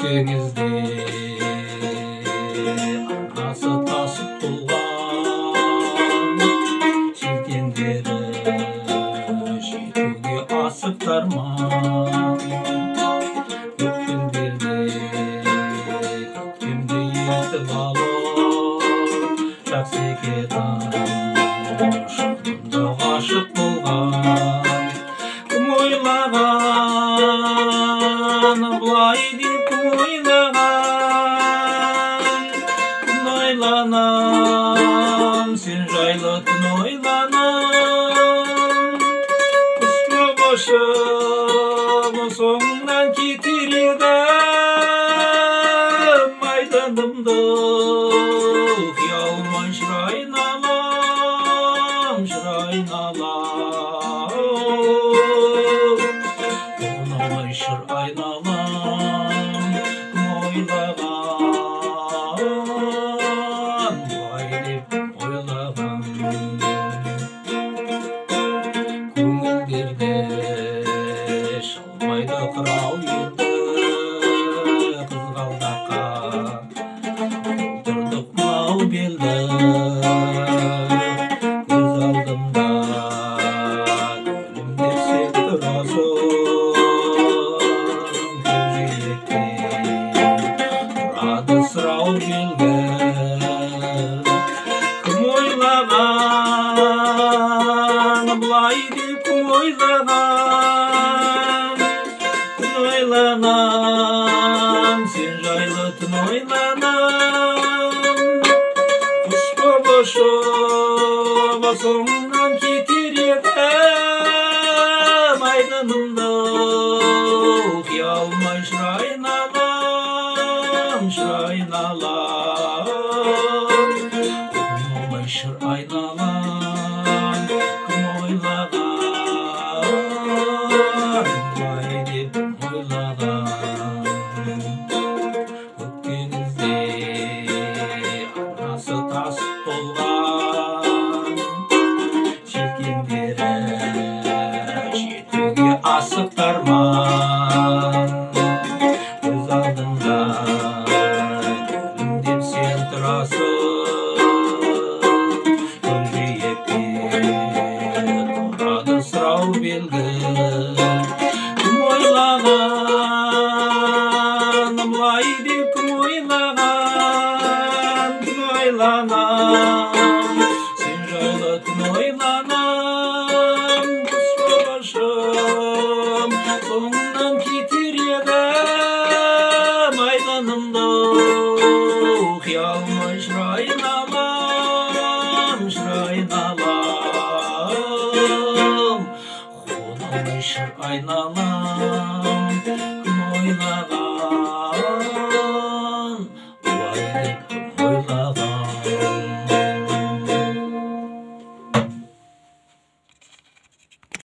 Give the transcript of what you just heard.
Denizde anası tasıp bulgan Çilkenderi şetuge asıp tarman Köktenlerde köktemde yetip alır Şaksiketan şundunda aşık bulgan Kim oylagan bulay deyip oylanam sen jaylatın oylanam Üstü başımı soңdan ketir edem Maydanımda kıyalman şıraynalam Onamay şır aynalam oylagan vay dep oylagan Көңілдерде шалмайды қырау еді қызғалдаққа толтырдық мынау белді көз алдымда күлімдеп сен тұрасың көкжиекте тұрады сұрау белгі кім ойлаған былай деп ойланам сен жайлы түн ойланам құш боп ұшып соңынан кетер едім айдынымда ұқия алмай шырайналам Onamay şır aynalam kim oylagan vay dep oylagan Köktenizde anası tasıp bolgan Çilkenderi şetuge asıp tarman Göz aldımda күлімдеп сен тұрасың көкжиекте тұрады сұрау белгі кім ойлаған былай деп кім ойланам сен жайлы түн ойланам құс боп ұшып соңынан кетер едім айданымда ұқия алмай шырайналам Онамай шыр айналам